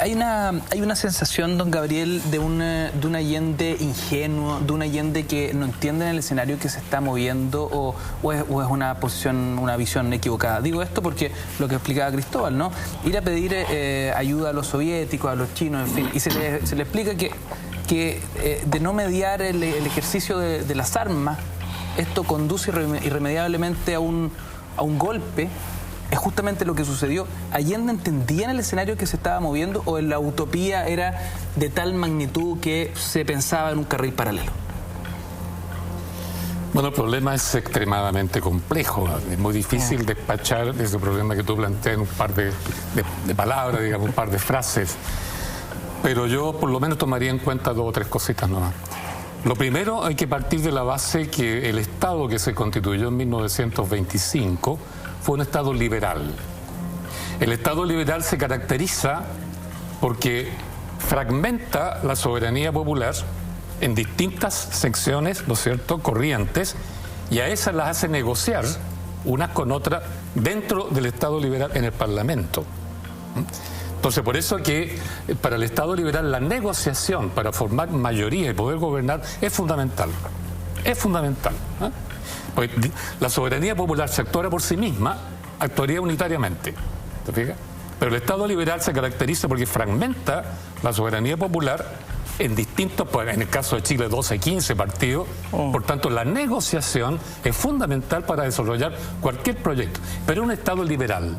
Hay una sensación, don Gabriel, de un Allende ingenuo, de un Allende que no entiende el escenario que se está moviendo o es una posición, una visión equivocada. Digo esto porque lo que explicaba Cristóbal, ¿no? Ir a pedir ayuda a los soviéticos, a los chinos, en fin, y se le explica que de no mediar el ejercicio de las armas, esto conduce irremediablemente a un golpe. Es justamente lo que sucedió. ¿Allende entendía en el escenario que se estaba moviendo o la utopía era de tal magnitud que se pensaba en un carril paralelo? Bueno, el problema es extremadamente complejo. Es muy difícil despachar ese problema que tú planteas en un par de palabras, digamos, un par de frases. Pero yo por lo menos tomaría en cuenta 2 o 3 cositas nomás. Lo primero, hay que partir de la base que el Estado que se constituyó en 1925 fue un Estado liberal. El Estado liberal se caracteriza porque fragmenta la soberanía popular en distintas secciones, ¿no es cierto?, corrientes, y a esas las hace negociar unas con otras dentro del Estado liberal en el Parlamento. Entonces, por eso que para el Estado liberal la negociación para formar mayoría y poder gobernar es fundamental. Es fundamental. Pues la soberanía popular, si actuara por sí misma, actuaría unitariamente. ¿Te fijas? Pero el Estado liberal se caracteriza porque fragmenta la soberanía popular en distintos, pues en el caso de Chile, 12, 15 partidos. Por tanto, la negociación es fundamental para desarrollar cualquier proyecto. Pero es un Estado liberal.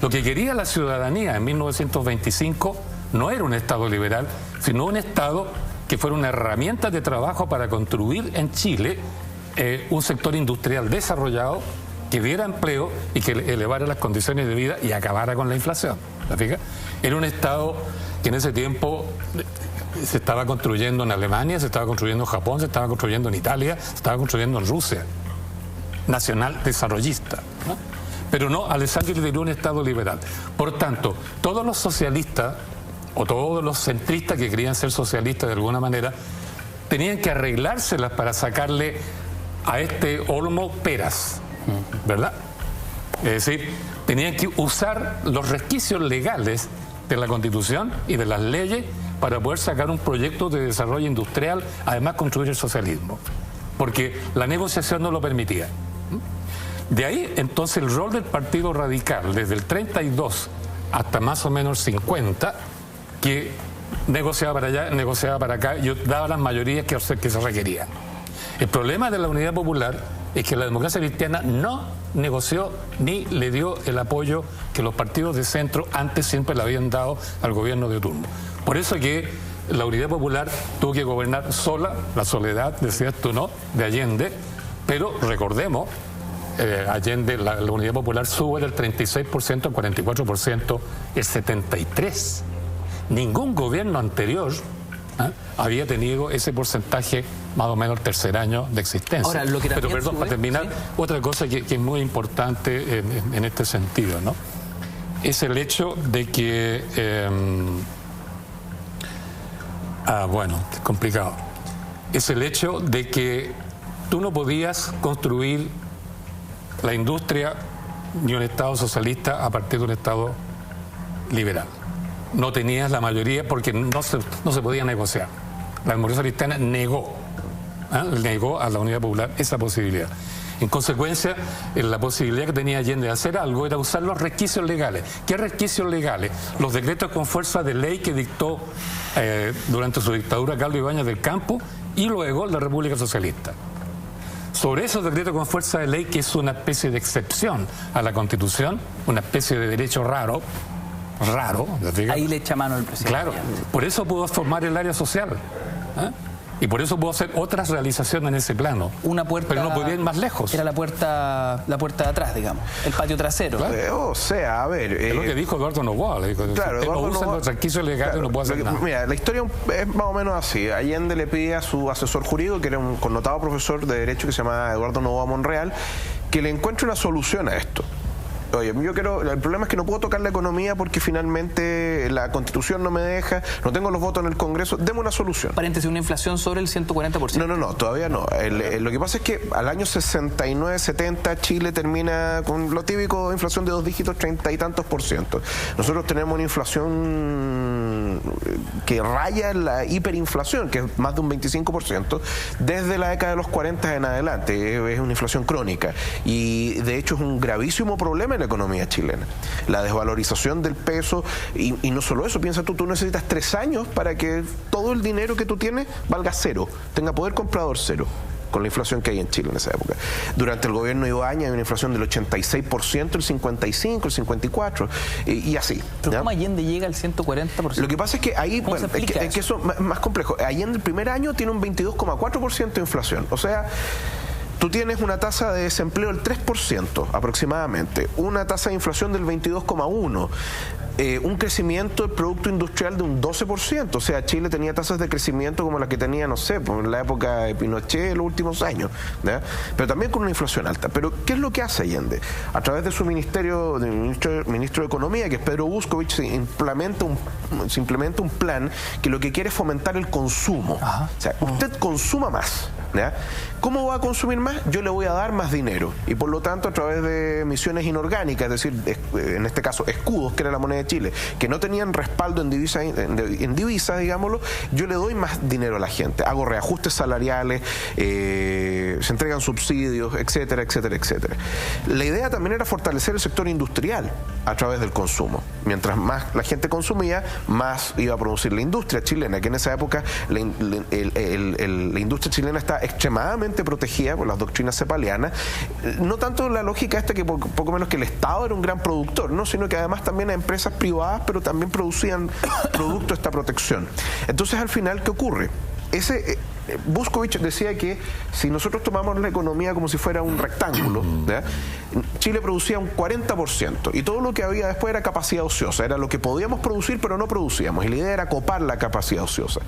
Lo que quería la ciudadanía en 1925 no era un Estado liberal, sino un Estado que fuera una herramienta de trabajo para construir en Chile un sector industrial desarrollado que diera empleo y que elevara las condiciones de vida y acabara con la inflación. ¿La fija? Era un Estado que en ese tiempo se estaba construyendo en Alemania, se estaba construyendo en Japón, se estaba construyendo en Italia, se estaba construyendo en Rusia. Nacional desarrollista, ¿no? Pero no, Alessandri le dio un Estado liberal. Por tanto, todos los socialistas o todos los centristas que querían ser socialistas de alguna manera tenían que arreglárselas para sacarle a este olmo peras, ¿verdad? Es decir, tenían que usar los resquicios legales de la Constitución y de las leyes para poder sacar un proyecto de desarrollo industrial, además construir el socialismo, porque la negociación no lo permitía. De ahí, entonces, el rol del Partido Radical, desde el 32 hasta más o menos 50, que negociaba para allá, negociaba para acá, y daba las mayorías que se requerían. El problema de la Unidad Popular es que la democracia cristiana no negoció ni le dio el apoyo que los partidos de centro antes siempre le habían dado al gobierno de turno. Por eso que la Unidad Popular tuvo que gobernar sola, la soledad, decías tú, ¿no?, de Allende, pero recordemos, Allende, la Unidad Popular sube del 36% al 44% el 73%. Ningún gobierno anterior había tenido ese porcentaje más o menos el tercer año de existencia. Ahora, lo que pero perdón, sube, para terminar, ¿sí? Otra cosa que es muy importante en este sentido, ¿no?, es el hecho de que bueno, es complicado. Es el hecho de que tú no podías construir la industria ni un Estado socialista a partir de un Estado liberal. No tenías la mayoría porque no se podía negociar. La democracia cristiana negó a la Unidad Popular esa posibilidad. En consecuencia, la posibilidad que tenía Allende de hacer algo era usar los resquicios legales. ¿Qué resquicios legales? Los decretos con fuerza de ley que dictó durante su dictadura Carlos Ibáñez del Campo y luego la República Socialista. Sobre esos decretos con fuerza de ley, que es una especie de excepción a la Constitución, una especie de derecho raro, ahí le echa mano el presidente. Claro, por eso pudo formar el área social. Y por eso pudo hacer otras realizaciones en ese plano. Una puerta, pero no podía ir más lejos. Era la puerta de atrás, digamos, el patio trasero. Claro. O sea, a ver... es lo que dijo Eduardo Noboa. Le dijo, claro, usted no usa los resquicios legales, claro, no puede hacer nada. Mira, la historia es más o menos así. Allende le pide a su asesor jurídico, que era un connotado profesor de Derecho que se llama Eduardo Noboa Monreal, que le encuentre una solución a esto. oye, el problema es que no puedo tocar la economía porque finalmente la Constitución no me deja, no tengo los votos en el Congreso, deme una solución. Paréntesis, una inflación sobre el 140%. No, todavía no. Lo que pasa es que al año 69, 70, Chile termina con lo típico, inflación de 2 dígitos, 30 y tantos %. Nosotros tenemos una inflación que raya la hiperinflación, que es más de un 25%, desde la década de los 40 en adelante. Es una inflación crónica y de hecho es un gravísimo problema en la economía chilena. La desvalorización del peso y no solo eso, piensa tú necesitas 3 años para que todo el dinero que tú tienes valga cero, tenga poder comprador cero, con la inflación que hay en Chile en esa época. Durante el gobierno de Ibañez hay una inflación del 86%, el 55%, el 54%, y así. ¿Pero cómo Allende llega al 140%? Lo que pasa es que ahí, bueno, es que eso es más complejo. Allende el primer año tiene un 22,4% de inflación, o sea, tú tienes una tasa de desempleo del 3% aproximadamente, una tasa de inflación del 22,1%, un crecimiento del Producto Industrial de un 12%, o sea, Chile tenía tasas de crecimiento como las que tenía, no sé, en la época de Pinochet en los últimos años, ¿ya? Pero también con una inflación alta. Pero, ¿qué es lo que hace Allende? A través de su ministro de Economía, que es Pedro Buscovich, se implementa un plan que lo que quiere es fomentar el consumo. Ajá. O sea, usted consuma más, ¿ya? ¿Cómo va a consumir más? Yo le voy a dar más dinero. Y por lo tanto, a través de emisiones inorgánicas, es decir, en este caso, escudos, que era la moneda de Chile, que no tenían respaldo en divisas, digámoslo, yo le doy más dinero a la gente. Hago reajustes salariales, se entregan subsidios, etcétera, etcétera, etcétera. La idea también era fortalecer el sector industrial a través del consumo. Mientras más la gente consumía, más iba a producir la industria chilena, que en esa época la industria chilena está extremadamente protegida por las doctrinas cepalianas. No tanto la lógica esta que poco menos que el Estado era un gran productor, ¿no? Sino que además también hay empresas privadas, pero también producían producto de esta protección. Entonces, al final, ¿qué ocurre? Buscovich decía que si nosotros tomamos la economía como si fuera un rectángulo, ¿ya? Chile producía un 40% y todo lo que había después era capacidad ociosa, era lo que podíamos producir pero no producíamos, y la idea era copar la capacidad ociosa.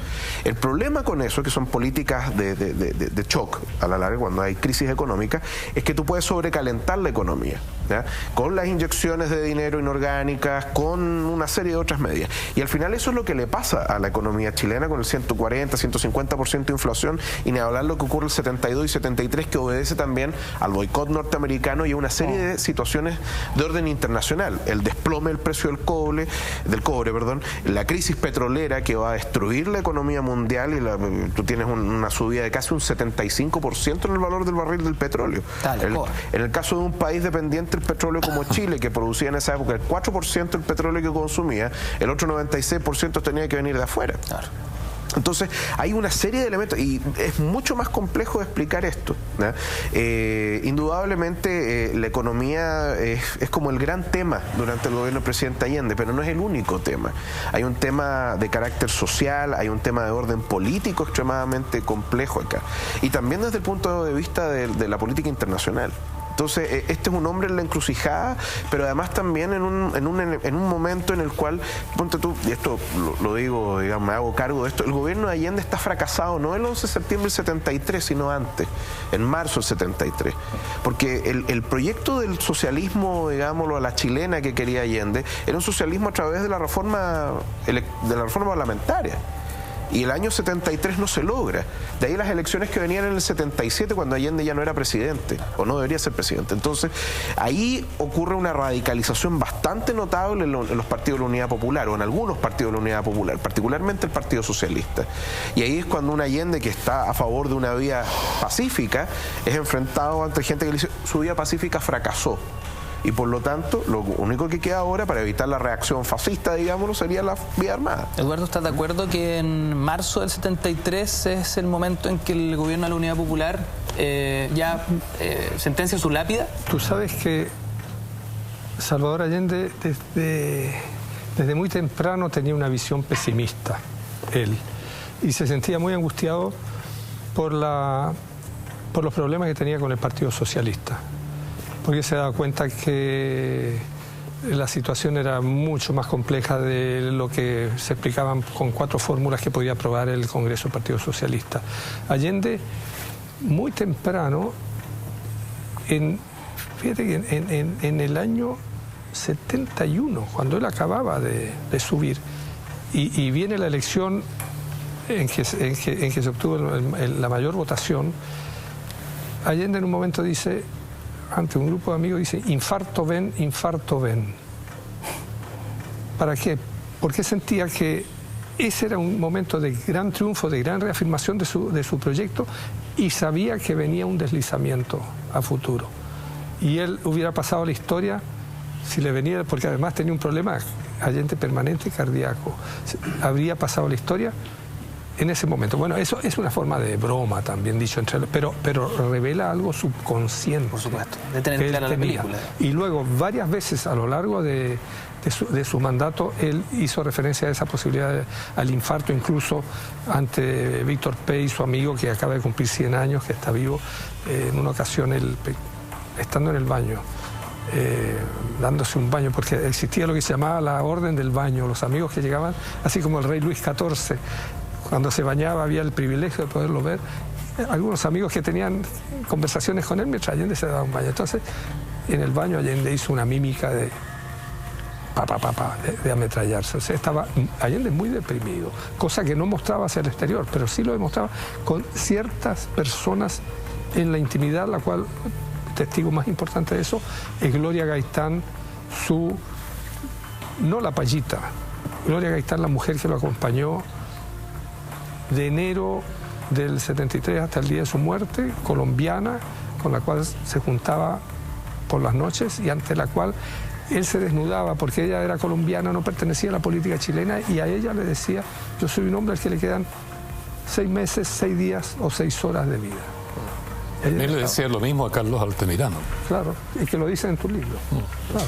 El problema con eso, que son políticas de shock a la larga cuando hay crisis económica, es que tú puedes sobrecalentar la economía, ¿ya? Con las inyecciones de dinero inorgánicas, con una serie de otras medidas, y al final eso es lo que le pasa a la economía chilena con el 140, 150% de inflación, y ni hablar lo que ocurre el 72 y 73, que obedece también al boicot norteamericano y a una serie de situaciones de orden internacional. El desplome del precio del cobre, la crisis petrolera que va a destruir la economía mundial, y tú tienes una subida de casi un 75% en el valor del barril del petróleo. En el caso de un país dependiente del petróleo como Chile, que producía en esa época el 4% del petróleo que consumía, el otro 96% tenía que venir de afuera. Claro. Entonces, hay una serie de elementos y es mucho más complejo de explicar esto, ¿no? Indudablemente, la economía es como el gran tema durante el gobierno del presidente Allende, pero no es el único tema. Hay un tema de carácter social, hay un tema de orden político extremadamente complejo acá. Y también desde el punto de vista de la política internacional. Entonces, este es un hombre en la encrucijada, pero además también en un momento en el cual, ponte tú, y esto lo digo, digamos, me hago cargo de esto, el gobierno de Allende está fracasado, no el 11 de septiembre del 73, sino antes, en marzo del 73. Porque el proyecto del socialismo, digámoslo, a la chilena que quería Allende, era un socialismo a través de la reforma parlamentaria. Y el año 73 no se logra. De ahí las elecciones que venían en el 77, cuando Allende ya no era presidente, o no debería ser presidente. Entonces, ahí ocurre una radicalización bastante notable en los partidos de la Unidad Popular, o en algunos partidos de la Unidad Popular, particularmente el Partido Socialista. Y ahí es cuando un Allende que está a favor de una vía pacífica es enfrentado ante gente que le dice, su vía pacífica fracasó. Y por lo tanto, lo único que queda ahora para evitar la reacción fascista, digámoslo, sería la vía armada. Eduardo, ¿estás de acuerdo que en marzo del 73 es el momento en que el gobierno de la Unidad Popular sentencia su lápida? Tú sabes que Salvador Allende desde muy temprano tenía una visión pesimista, él, y se sentía muy angustiado por los problemas que tenía con el Partido Socialista, porque se daba cuenta que la situación era mucho más compleja de lo que se explicaban con 4 fórmulas que podía aprobar el Congreso del Partido Socialista. Allende, muy temprano, fíjate que en el año 71, cuando él acababa de subir. Y viene la elección en que se obtuvo la mayor votación. Allende en un momento dice, ante un grupo de amigos, dice, infarto ven, infarto ven. ¿Para qué? Porque sentía que ese era un momento de gran triunfo, de gran reafirmación de su proyecto, y sabía que venía un deslizamiento a futuro. Y él hubiera pasado la historia si le venía, porque además tenía un problema Allende permanente cardíaco, habría pasado la historia en ese momento. Bueno, eso es una forma de broma también dicho entre pero revela algo subconsciente. Por supuesto, de tener clara la película. Y luego varias veces a lo largo de su mandato él hizo referencia a esa posibilidad al infarto, incluso ante Víctor Pey, su amigo que acaba de cumplir 100 años, que está vivo. En una ocasión él, estando en el baño, dándose un baño, porque existía lo que se llamaba la orden del baño, los amigos que llegaban, así como el rey Luis XIV, cuando se bañaba había el privilegio de poderlo ver, algunos amigos que tenían conversaciones con él mientras Allende se daba un baño. Entonces, en el baño Allende hizo una mímica de de ametrallarse. O sea, estaba Allende muy deprimido, cosa que no mostraba hacia el exterior, pero sí lo demostraba con ciertas personas en la intimidad, la cual testigo más importante de eso es Gloria Gaitán, no la payita, Gloria Gaitán, la mujer que lo acompañó de enero del 73 hasta el día de su muerte, colombiana, con la cual se juntaba por las noches y ante la cual él se desnudaba porque ella era colombiana, no pertenecía a la política chilena, y a ella le decía, yo soy un hombre al que le quedan 6 meses, 6 días o 6 horas de vida. Él le decía lo mismo a Carlos Altamirano. Claro, y que lo dicen en tu libro. Claro.